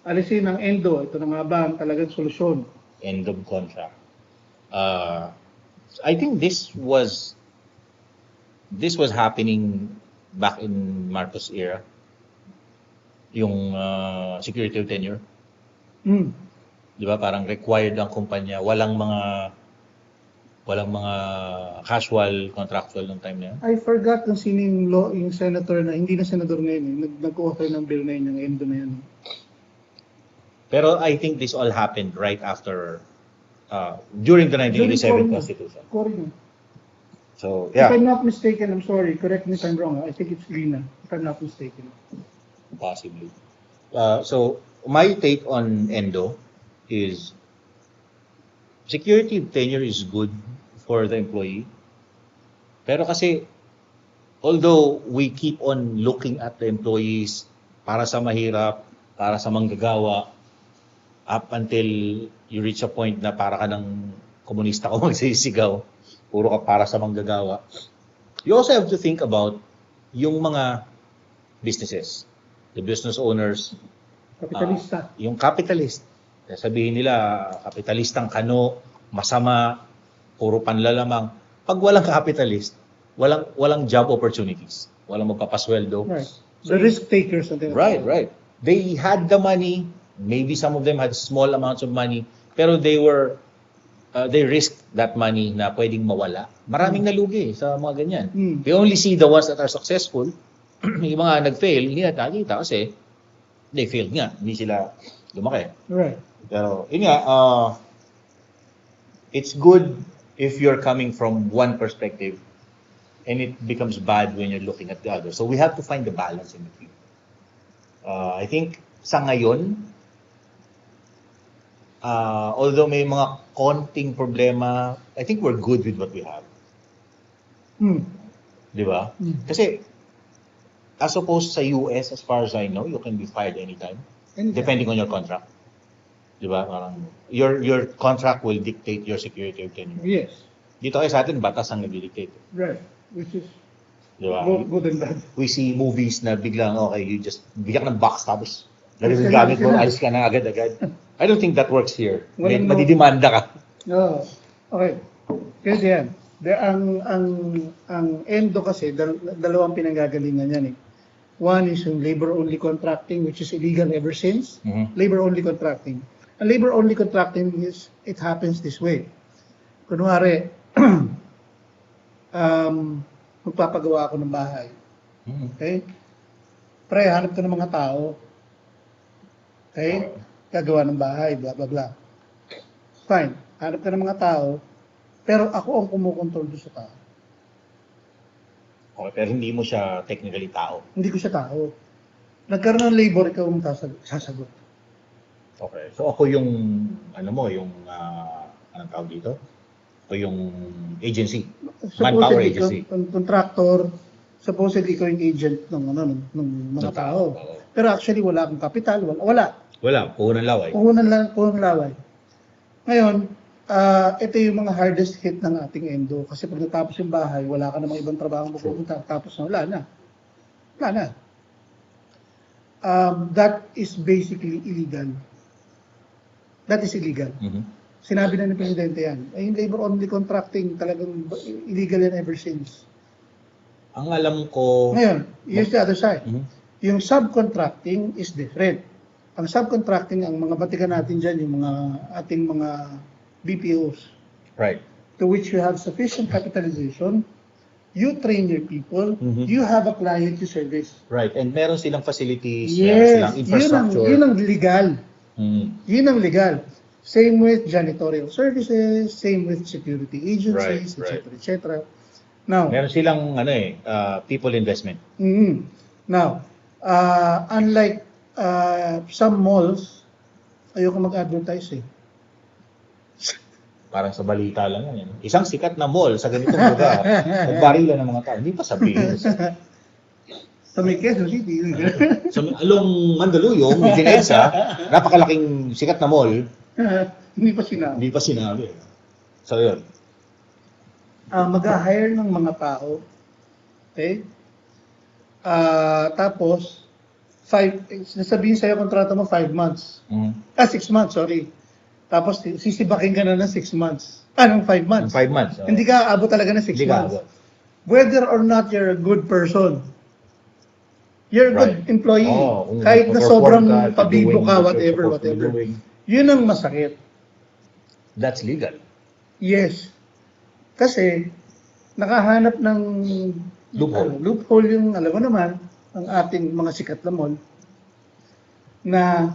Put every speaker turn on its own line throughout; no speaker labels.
alisin ang EndO. Ito na nga ba ang talagang solusyon?
End of contract. I think this was happening back in Marcos era. Yung security of tenure.
Hmm.
Di ba? Parang required ang kumpanya. Walang mga casual contractual nung time na yan.
I forgot kung sino yung senator na, hindi na senador ngayon, nag-offer ng bill na yun, yung EndO na yun.
Pero I think this all happened right after, during the 1987 Constitution.
Correct.
So,
If
yeah,
I'm not mistaken, I'm sorry, correct me if I'm wrong, I think it's Lina, if I'm not mistaken.
possibly. So, my take on EndO is security of tenure is good for the employee. Pero kasi, although we keep on looking at the employees para sa mahirap, para sa manggagawa, up until you reach a point na para ka ng komunista ko magsisigaw, puro ka para sa manggagawa. You also have to think about yung mga businesses, the business owners,
Kapitalista.
yung capitalist. Sabihin nila, kapitalistang kano, masama, puro panlalamang. Pag walang capitalist, walang job opportunities. Walang magpapasweldo.
Right. The risk takers.
Right. They had the money. Maybe some of them had small amounts of money. Pero they risked that money na pwedeng mawala. Maraming nalugi sa mga ganyan. We only see the ones that are successful. Yung mga nag-fail, hindi natin nakikita kasi they failed nga. Hindi sila lumaki.
Right.
Pero, yun nga, it's good if you're coming from one perspective and it becomes bad when you're looking at the other. So we have to find the balance in between. I think sa ngayon, although may mga konting problema, I think we're good with what we have. Di ba? Kasi, as opposed sa US, as far as I know, you can be fired anytime. Depending on your contract. Di ba? Parang, your contract will dictate your security of tenure.
Yes.
Dito sa atin, batas ang nag-dictate.
Right. Which is
Diba?
good and bad.
We see movies na biglang, okay, you just bigyan ka ng box tapos ganun yung gamit mo, alis ka na agad-agad. I don't think that works here. Madidimanda ka.
No. Okay. Kasi yan. Ang EndO kasi, dalawang pinanggagalingan yan eh. One is yung labor-only contracting, which is illegal ever since. Labor-only contracting. Ang labor-only contracting is, it happens this way. Kunwari, magpapagawa ako ng bahay. Okay? Pre, hanap ka ng mga tao. Okay? Gagawa ng bahay, blah, blah, blah. Fine. Hanap ka ng mga tao, pero ako ang kumukontrol doon sa tao.
Okay, pero hindi mo siya technically tao.
Hindi ko siya tao. Nagkaroon ng labor, ikaw ang sasagot.
Okay. So ako yung, yung, anong tawag dito? O yung agency. Manpower agency.
Contractor, supposedly ikaw yung agent ng mga tao. Pero actually, wala akong kapital. Wala.
Puhunan laway.
Puhunan laway. Ngayon, ito yung mga hardest hit ng ating EndO. Kasi pag natapos yung bahay, wala ka namang ibang trabaho pupunta. Tapos wala na. That is basically illegal. That is illegal. Sinabi na ng Presidente yan. Yung labor-only contracting, talagang illegal yan ever since.
Ang alam ko...
Ngayon, here's the other side. Yung subcontracting is different. Ang subcontracting, ang mga batikan natin dyan, yung mga ating mga BPOs.
Right.
To which you have sufficient capitalization, you train your people, you have a client you service.
Right. And meron silang facilities,
yes,
silang infrastructure.
Yun ang legal. Yun ang legal. Same with janitorial services, same with security agencies, etc. Now,
meron silang people investment.
Now, unlike some malls, ayoko mag-advertise eh.
Parang sa balita lang yan. Isang sikat na mall sa ganitong lugar, nagbarila ng mga tao. Hindi pa sabihin.
Sa may Quezon City.
Sa along Mandaluyong, Ginesa, napakalaking sikat na mall.
Hindi pa sinabi.
So, yun.
Mag-hire ng mga tao. Okay? Tapos, Nasabihin sa'yo kontrata mo 5 months. 6 months, sorry. Tapos sisibakin ka na ng 6 months. Anong 5 months?
5 months.
Hindi ka abot talaga ng 6
Hindi ka
months.
abot.
Whether or not you're a good person, you're a good
Right.
employee.
Kung
Kahit na
perform
sobrang
ka,
pabibo
doing
ka,
what you're
whatever.
supposed to be doing,
Yun ang masakit.
that's legal.
Yes. Kasi, nakahanap ng loophole yung, alam mo naman, ang ating mga sikat na mall, na,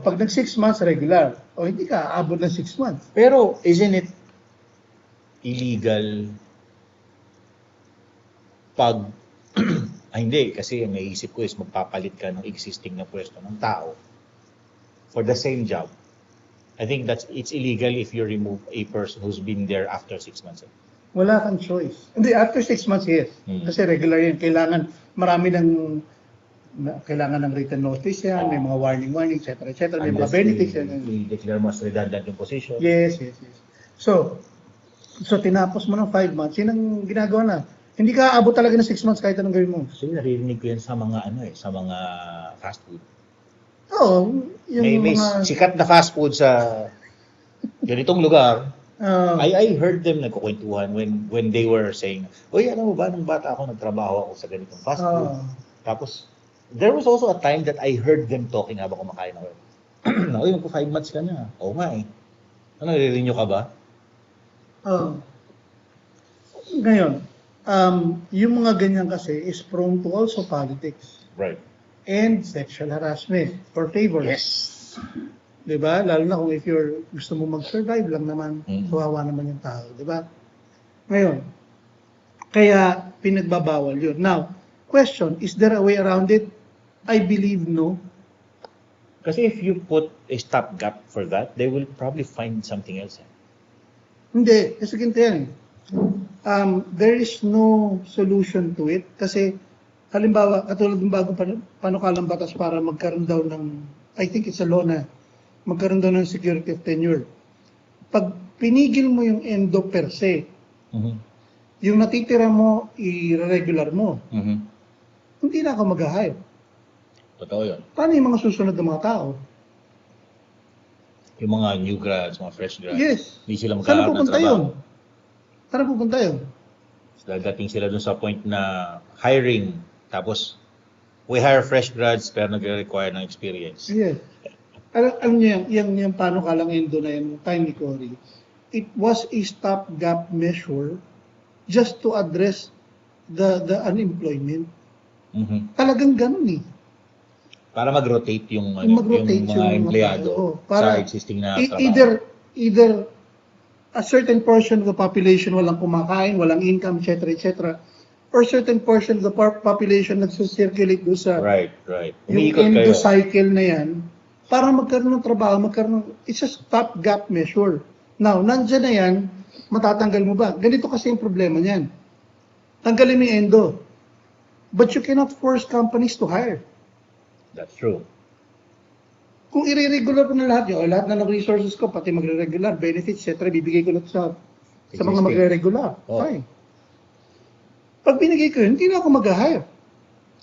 pag nag 6 months, regular. Hindi ka aabot ng 6 months.
Pero, isn't it illegal pag, hindi, kasi ang naisip ko is magpapalit ka ng existing na pwesto ng tao for the same job. I think it's illegal if you remove a person who's been there after 6 months.
Wala kang choice. Hindi, after 6 months, yes. Kasi regular yan. Kailangan ng written notice yan, may mga warning, etc. May mga benefits yan.
I-declare mas redundant yung position.
Yes. So, tinapos mo ng 5 months, yun ang ginagawa na. Hindi ka abot talaga ng 6 months kahit anong gawin mo.
So, naririnig ko yan sa mga sa mga fast food.
Oo, yung
May
mga...
sikat na fast food sa ganitong lugar. I heard them nagkukwentuhan when they were saying, "Oy, alam mo ba, nung bata ako, nagtrabaho ako sa ganitong fast food." Tapos, there was also a time that I heard them talking habang kumakain ako. Oy, magpo 5 months ka na. Oo nga eh. Ano, nare-renew ka ba?
Ngayon, yung mga ganyan kasi is prone to also politics.
Right.
And sexual harassment for favors.
Yes.
Diba? Lalo na kung if you're gusto mo mag-survive lang naman, kawawa naman yung tao. Diba? Ngayon, kaya pinagbabawal yun. Now, question, is there a way around it? I believe no.
Kasi if you put a stopgap for that, they will probably find something else.
Hindi. Kasi ganito yan. There is no solution to it. Kasi, halimbawa, katulad ng bagong panukalang batas para magkaroon daw ng, I think it's a law na, magkaroon daw ng security of tenure. Pag pinigil mo yung EndO per se, yung natitira mo, i-regular mo, hindi na ako mag-hire.
Totoo yun.
Paano yung mga susunod ng mga tao?
Yung mga new grads, mga fresh grads.
Yes.
Hindi sila
Saan
magkakaroon ng
pupunta
trabaho.
yun? Saan pupunta yun?
Dadating sila dun sa point na hiring, tapos we hire fresh grads pero nagre-require ng experience.
Yes. Alam niyo yung paano ka lang EndO na yung time ni Cory, it was a stopgap measure just to address the unemployment. Talagang ganun eh.
Para mag-rotate yung
Mag-rotate
mga empleyado
para
sa existing na trabaho.
Either a certain portion of the population walang kumakain, walang income, etc., or certain portion of the population nagsusirculate doon sa
Right.
yung
Umiikot
EndO
kayo.
cycle na yan, para magkaroon ng trabaho, it's a stopgap measure. Now, nandyan na yan, matatanggal mo ba? Ganito kasi yung problema niyan. Tanggalin mo yung EndO. But you cannot force companies to hire.
That's true.
Kung i-regular ko na lahat yun, lahat na ng resources ko, pati magre-regular, benefits, etc., bibigay ko lahat sa mga magre-regular. Fine. Pag binigay ko yun, hindi na ako mag-hire.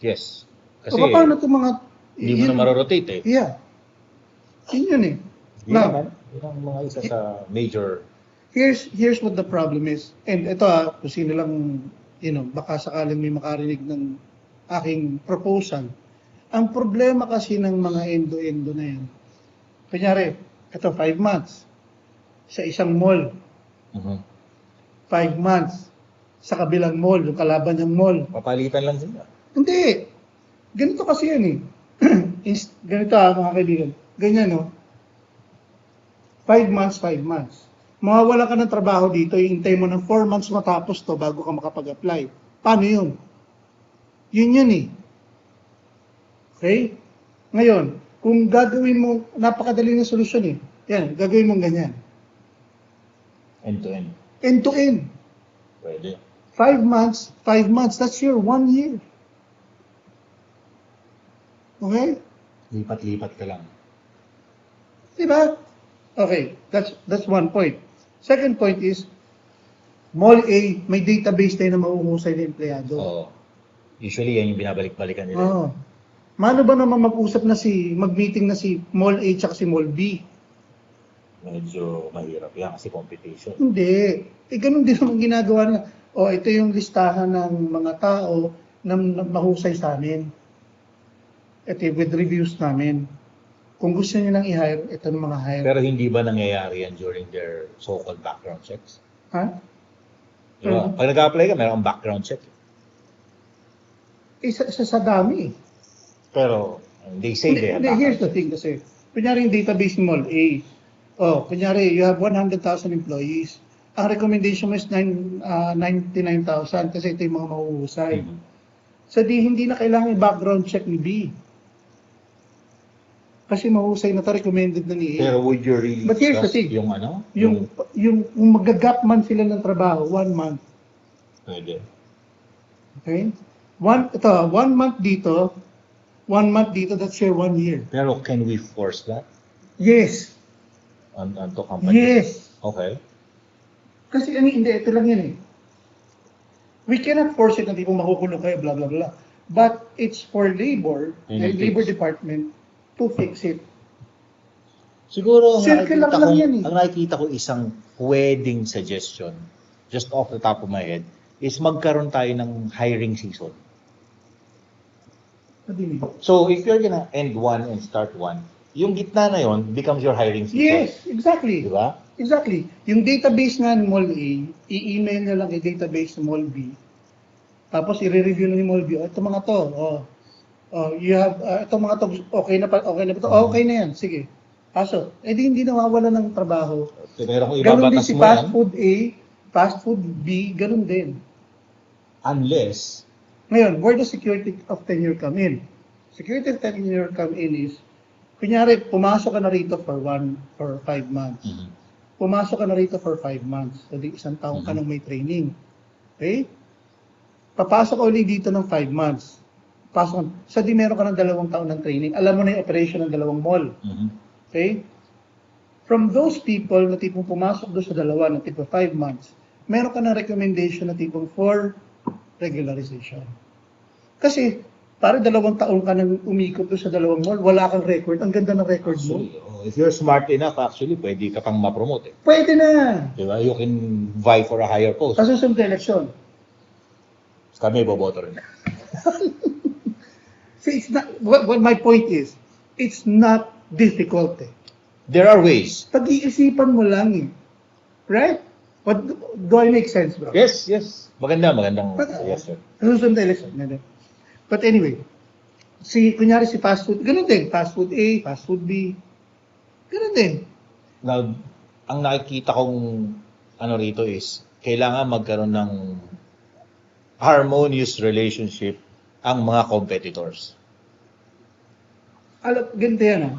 Yes. Kasi
So, paano itong mga...
hindi mo na marorotate eh.
Yeah. Yun eh.
Yun ang mga isa sa major.
Here's what the problem is. And ito kung sino lang, baka sakaling may makarinig ng aking proposal. Ang problema kasi ng mga EndO na yan, kunyari, ito 5 months sa isang mall, 5 months sa kabilang mall, yung kalaban ng mall.
Papalitan lang sila.
Hindi. Ganito kasi yan eh. Ganito mga kaibigan. Ganyan 5 months. Mawawala ka ng trabaho dito, iintay mo ng 4 months matapos to bago ka makapag-apply. Paano yun? Yun eh. Okay? Ngayon, kung gagawin mo, napakadali ng solusyon eh. Yan, gagawin mong ganyan.
End-to-end.
End-to-end.
Pwede.
5 months, that's your 1 year. Okay?
Lipat-lipat ka lang.
Diba? Okay, that's one point. Second point is, Mall A, may database tayo na mauhusay na empleyado.
Oo. Usually yan yung binabalik-balikan nila.
Oo. Mano ba naman mag-meeting na si Mall A tsaka si Mall B?
Medyo mahirap yan kasi competition.
Hindi. Ganun din naman ginagawa na. Ito yung listahan ng mga tao na mahusay sa amin. Ito with reviews namin. Kung gusto niyo nang i-hire, ito ng mga hire.
Pero hindi ba nangyayari yan during their so-called background checks?
Ha?
Diba? Pag nag-apply ka, meron kang background check.
Sa dami.
Pero they say they have
Here's
background
the thing kasi. Kunyari yung database ni Mall A. Kunyari, you have 100,000 employees. Ang recommendation mo is 99,000 kasi ito yung mga mahuhusay.
Mhm.
So hindi na kailangan yung background check ni B. Kasi mahusay na to, recommended na ni A.
Pero would you really
But here's the
trust
thing.
yung ano?
Yung mag-gap man sila ng trabaho, 1 month.
Pwede.
Okay? 1 month dito, 1 month dito, that's your 1 year.
Pero can we force that
Yes.
on to company?
Yes.
Okay.
Kasi hindi, ito lang yan eh. We cannot force it na tipong makukulong kayo, blah, blah, blah. But it's for labor, labor department, to fix it.
Siguro,
Circular lang yan eh.
ang nakikita ko isang pwedeng suggestion, just off the top of my head, is magkaroon tayo ng hiring season. So, if you're gonna end one and start one, yung gitna na yon becomes your hiring season.
Yes, exactly.
Diba?
Exactly. Yung database nga ni Mall A, i-email na lang yung database ni Mall B. Tapos i-review na ni Mall B. Ito mga to, you have, ito mga to, okay na ba ito? Okay na yan, sige. Kaso, hindi nawawala ng trabaho.
Pero kung
Ganun din
ibabatas
si
mo
fast
yan,
food A, fast food B, ganun din.
unless,
Ngayon, where does security of tenure come in? Security of tenure come in is, kunyari, pumasok ka na rito for 5 months. Pumasok ka na rito for 5 months. So, di isang taong ka nang may training. Okay? Papasok ka ulit dito ng 5 months. Pasok, so di meron ka ng 2 taon ng training. Alam mo na yung operation ng 2 mall. Okay? From those people na tipong pumasok doon sa 2 na tipo 5 months, meron ka ng recommendation na tipong for regularization. Kasi, para 2 taon ka nang umikot doon sa 2 mall, wala kang record. Ang ganda ng record mo.
if you're smart enough, actually, pwede ka pang ma-promote.
Pwede na.
Diba? You can vie for a higher post.
Sa susunod na eleksyon.
Kami, boboto rin.
So it's not, what my point is, it's not difficult eh.
There are ways.
Pag-iisipan mo lang eh. Right? What, do I make sense, bro?
Yes. Magandang. Yes, sir.
Susunod na election. But anyway, kunyari si fast food, ganun din. Fast food A, fast food B. Ganun din.
Now, ang nakikita kong rito is, kailangan magkaroon ng harmonious relationship ang mga competitors.
Ganito yan ah.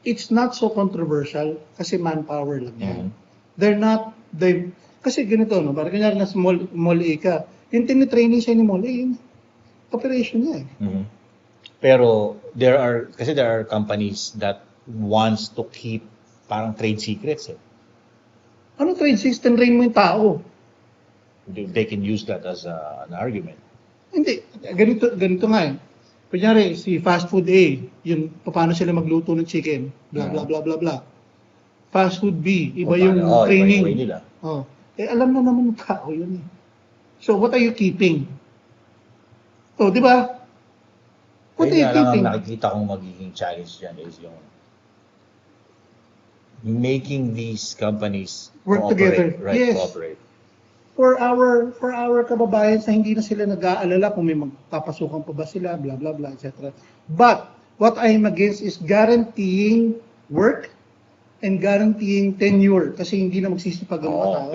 It's not so controversial kasi manpower lang yan. They're not, kasi ganito, no? Parang kunyari na mall A ka, yung tinitraining siya ni mall A, yung operation niya eh.
Pero there are companies that wants to keep parang trade secrets eh.
Ano trade system? Train mo yung tao.
They can use that as an argument.
Hindi. Ganito nga eh. Kunyari, si fast food A, yung paano sila magluto ng chicken, blah, blah, blah, blah, blah. Fast food B, iba yung training.
Iba yung nila.
Alam na naman ng tao yun eh. So, what are you keeping? Di ba? What are you keeping?
Ang nakikita kong magiging challenge dyan is yung making these companies
work
cooperate,
together.
right?
Yes.
Cooperate.
For our kababayan na hindi na sila nag-aalala kung may magpapasukan pa ba sila, blah, blah, blah, etc. But, what I'm against is guaranteeing work and guaranteeing tenure kasi hindi na magsisipag ang mga tao.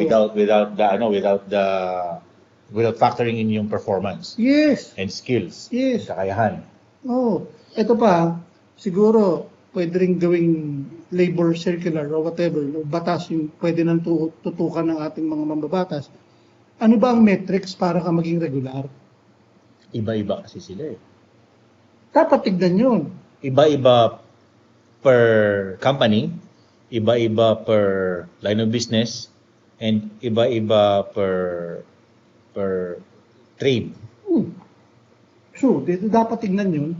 Without factoring in yung performance.
Yes.
And skills.
Yes.
Kakayahan.
Ito pa, siguro, pwede rin gawing labor circular or whatever, batas yung pwede nang tutukan ng ating mga mambabatas. Ano ba ang metrics para ka maging regular?
Iba-iba kasi sila eh.
Dapat tignan yun.
Iba-iba per company, iba-iba per line of business, and iba-iba per trade.
Sure, dapat tignan yun.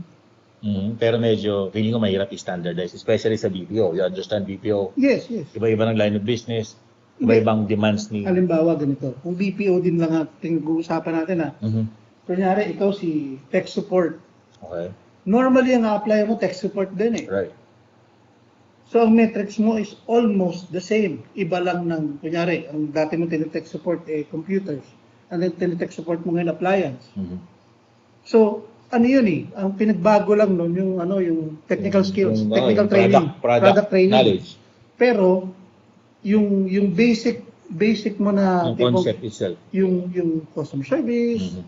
Pero medyo, feeling ko mahirap i-standardize, especially sa BPO. You understand BPO,
Yes, yes.
iba-iba ng line of business,
Hindi.
iba-ibang demands ni...
Halimbawa, ganito. Kung BPO din lang ating uusapan natin
Mhm.
Kunyari, ikaw si tech support.
Okay.
Normally, ang apply mo, tech support din eh.
Right.
So, ang metrics mo is almost the same. Iba lang ng, kunyari, ang dati mo tinitech support computers. And then tinitech support mo ngayon appliance.
Mhm.
So, ano yun eh? Ang pinagbago lang nun, yung technical skills, technical
yung
training,
product
training.
knowledge,
Pero, yung basic mo na,
yung concept itself.
yung customer service,
Mhm.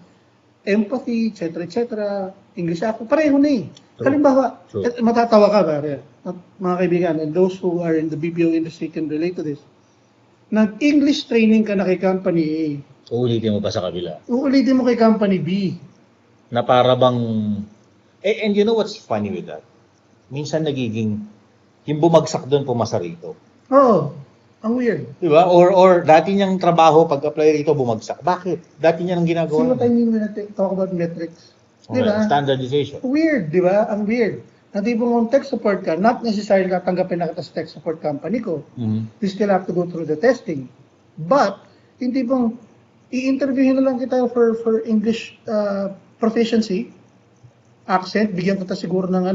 empathy, etc., English ako, pareho na eh.
True.
Halimbawa,
True.
matatawa ka ba? At mga kaibigan, and those who are in the BPO industry can relate to this. Nag-English training ka na kay company A,
Uulitin mo pa sa kabila.
uulitin mo kay company B.
Na para bang... and you know what's funny with that? Minsan nagiging... Yung bumagsak doon, pumasa rito.
Oo, ang weird.
Di ba? Or dati niyang trabaho, pag-apply rito, bumagsak. Bakit? Dati niya nang
See
ginagawa.
what I mean when I talk about metrics? Di
Okay.
ba?
Standardization.
Weird, di ba? Ang weird. Na di ba kung tech support ka, not necessarily tatanggapin na kita sa tech support company ko.
Mhm.
You still have to go through the testing. But, hindi bang i-interviewin na lang kita for English proficiency, accent, bigyan kita siguro ng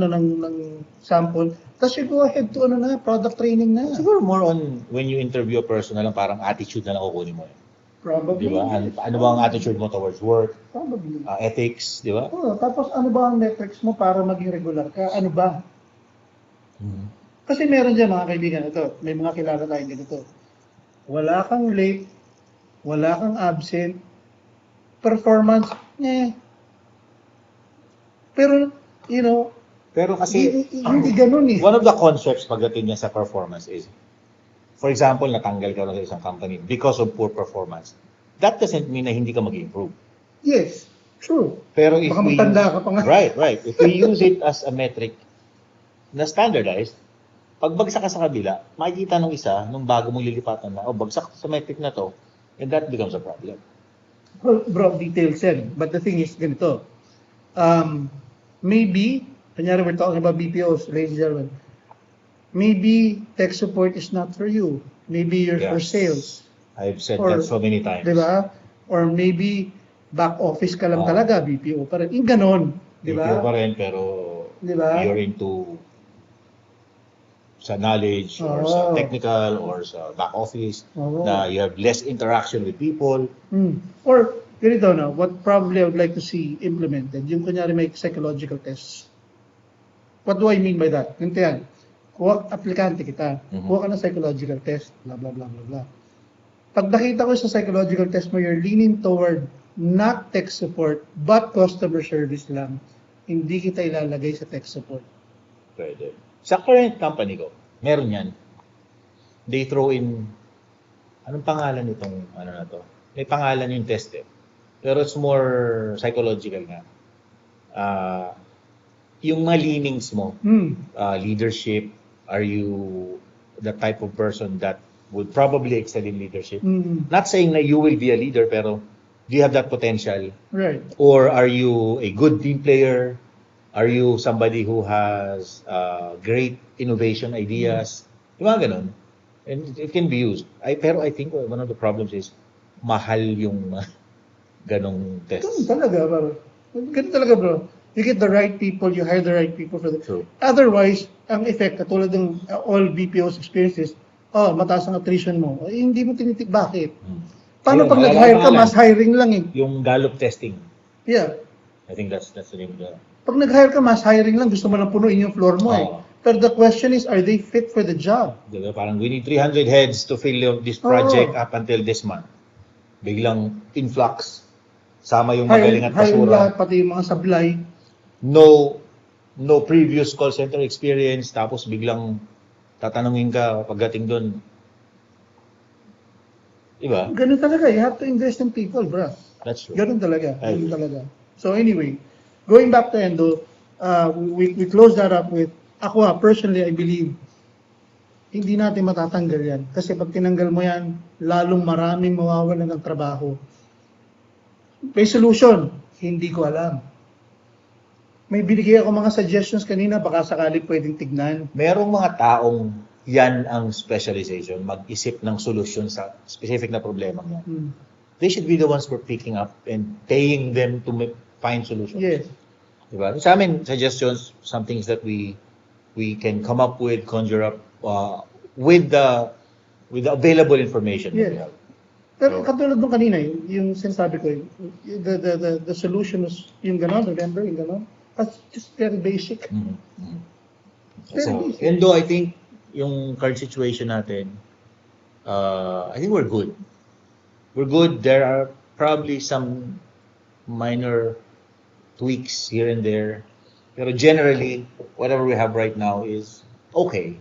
sample. Tapos you go ahead to product training na.
Siguro more on when you interview a person na lang parang attitude na lang kukunin mo.
Probably.
Di ba? Ano ba ang attitude mo towards work,
Probably.
ethics, di ba?
Oh, tapos ano ba ang metrics mo para maging regular ka? Ano ba?
Mhm.
Kasi meron dyan mga kaibigan, ito, may mga kilala tayong ganito. Wala kang late, wala kang absent, performance, Pero,
Pero kasi,
hindi ganun eh.
one of the concepts pagdating niya sa performance is, for example, natanggal ka lang sa isang company because of poor performance. That doesn't mean na hindi ka mag-improve.
Yes, true.
Pero if
Baka
we
magtanda ka pa nga.
right. If we use it as a metric na standardized, pag bagsak ka sa kabila, makikita nung isa, nung bago mong lilipatan na, bagsak sa metric na to, and that becomes a problem.
Well, bro, details yan. But the thing is, ganito. Maybe, kanyari we're talking about BPOs, ladies and gentlemen, maybe tech support is not for you. Maybe you're for
Yes.
sales.
I've said
Or,
that so many times.
Di ba? Or maybe back office ka lang talaga, BPO pa rin. Yung ganon. Di ba?
BPO pa rin, pero
Di ba?
you're into sa knowledge or
Oo.
sa technical or sa back office
Oo.
na you have less interaction with people.
Or, ganito na, what probably I would like to see implemented, yung kunyari may psychological tests. What do I mean by that? Ganito yan. Kuha, aplikante kita. Kuha ka ng psychological test, blah, blah, blah, blah, blah. Pag nakita ko sa psychological test mo, you're leaning toward not tech support, but customer service lang, hindi kita ilalagay sa tech support.
Pwede. Sa current company ko, meron yan. They throw in, anong pangalan nitong, na to? May pangalan yung test eh. Pero it's more psychological nga. Yung mga leanings mo, leadership, are you the type of person that would probably excel in leadership? Not saying na you will be a leader, pero do you have that potential?
Right.
Or are you a good team player? Are you somebody who has great innovation ideas? Yung mga ganun. And it can be used. Pero I think one of the problems is mahal yung ganong test.
Ganun talaga, bro. Ganun talaga, bro. You get the right people, you hire the right people for the...
True.
Otherwise, ang effect, katulad ng all BPO's experiences, mataas ang attrition mo. Hindi mo tinitik. Bakit? Paano
Ayun,
pag nag-hire ka, mass hiring lang eh.
Yung Gallup testing.
Yeah.
I think that's the name of the...
Pag nag-hire ka, mass hiring lang, gusto mo lang punuin yung floor mo eh. Pero the question is, are they fit for the job?
Diba? Parang we need 300 heads to fill this project up until this month. Biglang influx. Sama yung magaling at
Hire
basura.
lahat, pati yung mga sablay.
No previous call center experience. Tapos biglang tatanungin ka pagdating doon. Diba?
Ganun talaga. You have to invest in people, bro.
That's true.
Ganun talaga.
I
Ganun
agree.
talaga. So anyway, going back to EndO, we close that up with, ako personally, I believe, hindi natin matatanggal yan. Kasi pag tinanggal mo yan, lalong maraming mawawalan ng trabaho. May solution, hindi ko alam. May binigay ako mga suggestions kanina, baka sakali pwedeng tignan.
Merong mga taong yan ang specialization, mag-isip ng solusyon sa specific na problema yan. They should be the ones who are picking up and paying them to find solutions.
Yes.
Diba? Sa amin, suggestions, some things that we can come up with, conjure up with the available information that we
Yes.
have.
Pero
So,
katulad nung kanina, yung sinasabi ko, the solution was yung gano'n, remember, yung gano'n? That's just very basic.
So, EndO, I think, yung current situation natin, I think we're good. We're good. There are probably some minor tweaks here and there. Pero generally, whatever we have right now is okay.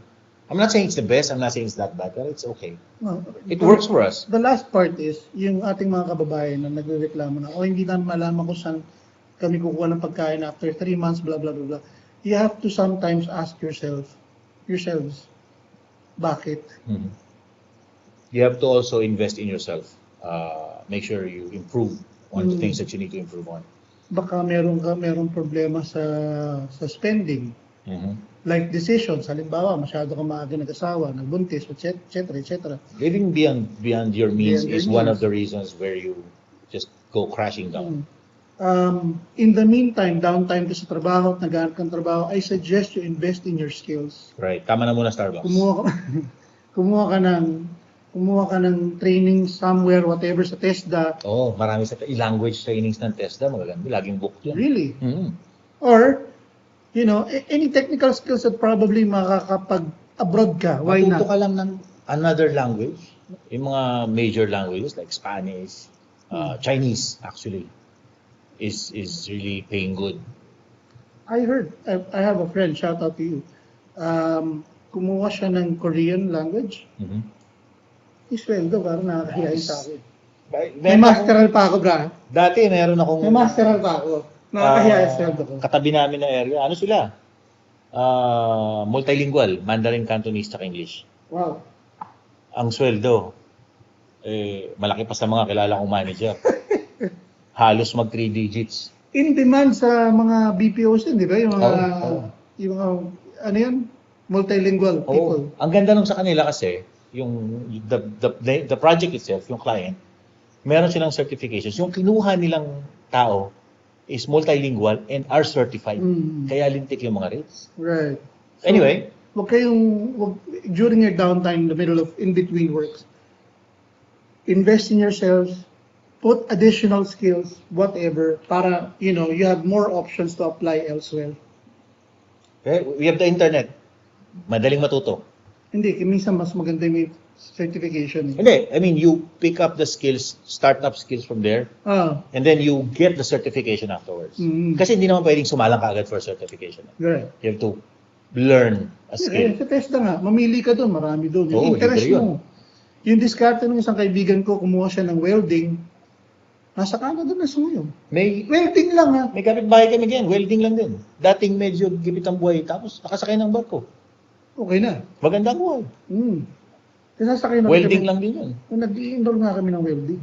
I'm not saying it's the best, I'm not saying it's that bad, but it's okay.
No,
It works for us.
The last part is, yung ating mga kababayan na nagrereklamo na, hindi namin malaman kung saan kami kukuha ng pagkain after 3 months, blah, blah, blah, blah. You have to sometimes ask yourselves, bakit?
You have to also invest in yourself. Make sure you improve on the things that you need to improve on.
Baka merong problema sa spending. Life decisions, halimbawa, masyado ka maaga nag-asawa, nagbuntis, etc.
Living beyond your means
Beyond your
is one of
means.
the reasons where you just go crashing down.
In the meantime, downtime ka sa trabaho at naghahanap kang trabaho, I suggest you invest in your skills.
Right. Tama na muna Starbucks.
Kumuha ka ng training somewhere, whatever, sa TESDA.
Oo, marami sa language trainings ng TESDA, magaganda. Laging booked yun.
Really?
Mhm.
Or, any technical skills that probably makakapag-abroad ka. Why
Matuto
not?
ka lang ng another language. Yung mga major languages like Spanish, Chinese actually, is really paying good.
I heard, I have a friend, shout out to you. Kumuha siya ng Korean language. Isweldo, parang nakakahiyain sa akin. May masteral pa ako, bra.
Dati meron akong
May masteral pa ako. Nakakahiyain sa sweldo ko.
katabi namin na area. Ano sila? Multilingual, Mandarin, Cantonese, at English.
Wow.
Ang sweldo, malaki pa sa mga kilala kong manager. Halos mag 3 digits.
In demand sa mga BPOs din, di ba? Yung mga, yung mga, ano yun? Multilingual people.
Ang ganda nung sa kanila kasi, yung the project itself, yung client, meron silang certifications. Yung kinuha nilang tao is multilingual and are certified. Kaya lintik yung mga rates.
Right.
Anyway,
during your downtime, in the middle of, in between works, invest in yourselves, put additional skills, whatever, para, you have more options to apply elsewhere.
we have the internet. Madaling matuto.
Hindi, minsan mas maganda yung certification.
Hindi, I mean, you pick up the skills, startup skills from there, and then you get the certification afterwards. Kasi hindi naman pwedeng sumalang ka agad for certification.
Right.
You have to learn a skill.
Sa TESDA nga, mamili ka doon, marami doon. Yung interest
libre yun.
mo. Yung diskarte ng isang kaibigan ko, kumuha siya ng welding, nasa Canada na siya ngayon. Welding lang ha.
May kapitbahay kami ganyan, welding lang din. Dating medyo gipit ang buhay, tapos nakasakay ng barko.
Okay na.
Maganda ang buhay.
Sasakay na
Welding lang din yun.
Nag-i-enroll nga kami ng welding.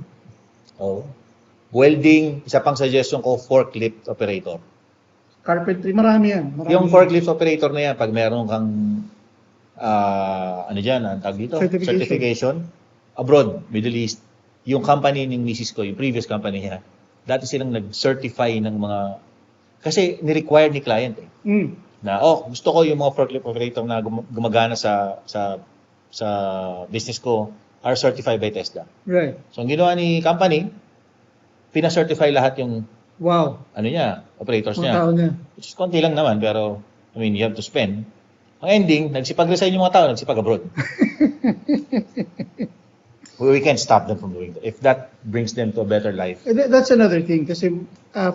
Welding, isa pang suggestion ko, forklift operator.
Carpentry, marami yan.
Yung forklift operator na yan, pag meron kang, ang tawag dito? Certification. Abroad, Middle East. Yung company ng misis ko, yung previous company niya, dati silang nag-certify ng mga, kasi ni-require ni client na, gusto ko yung mga forklift operator na gumagana sa business ko are certified by TESDA.
Right.
So, ang ginawa ni company, pina-certify lahat yung operators
Mga
niya.
tao niya.
Which is konti lang naman, pero, I mean, you have to spend. Ang ending, nagsipag-resign yung mga tao, nagsipag-abroad. We can't stop them from doing that. If that brings them to a better life.
That's another thing. Kasi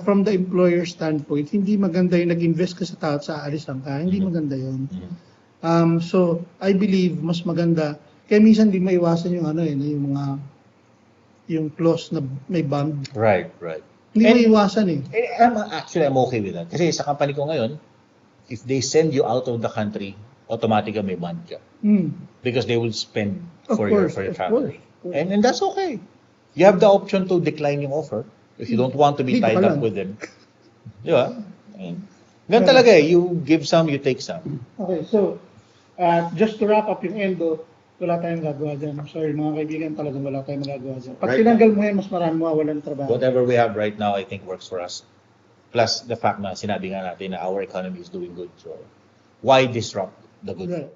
from the employer standpoint, hindi maganda yung nag-invest ka sa tao at sa aalisan ka. Hindi maganda yun. So, I believe, mas maganda. Kaya minsan di maiwasan yung yung clause na may bond.
Right.
Hindi maiwasan
I'm okay with that. Kasi sa company ko ngayon, if they send you out of the country, automatically may bond ka. Because they will spend for your travel. And that's okay. You have the option to decline yung offer if you don't want to be tied up with them. Di ba? Ganun talaga eh. You give some, you take some.
Okay, so, just to wrap up yung EndO, wala tayong gagawa dyan. I'm sorry, mga kaibigan, talagang wala tayong magagawa dyan. Pag
Right.
tinanggal mo yan, mas marami mawawalan ng trabaho.
Whatever we have right now, I think works for us. Plus the fact na sinabi nga natin na our economy is doing good. So why disrupt the good?
Right.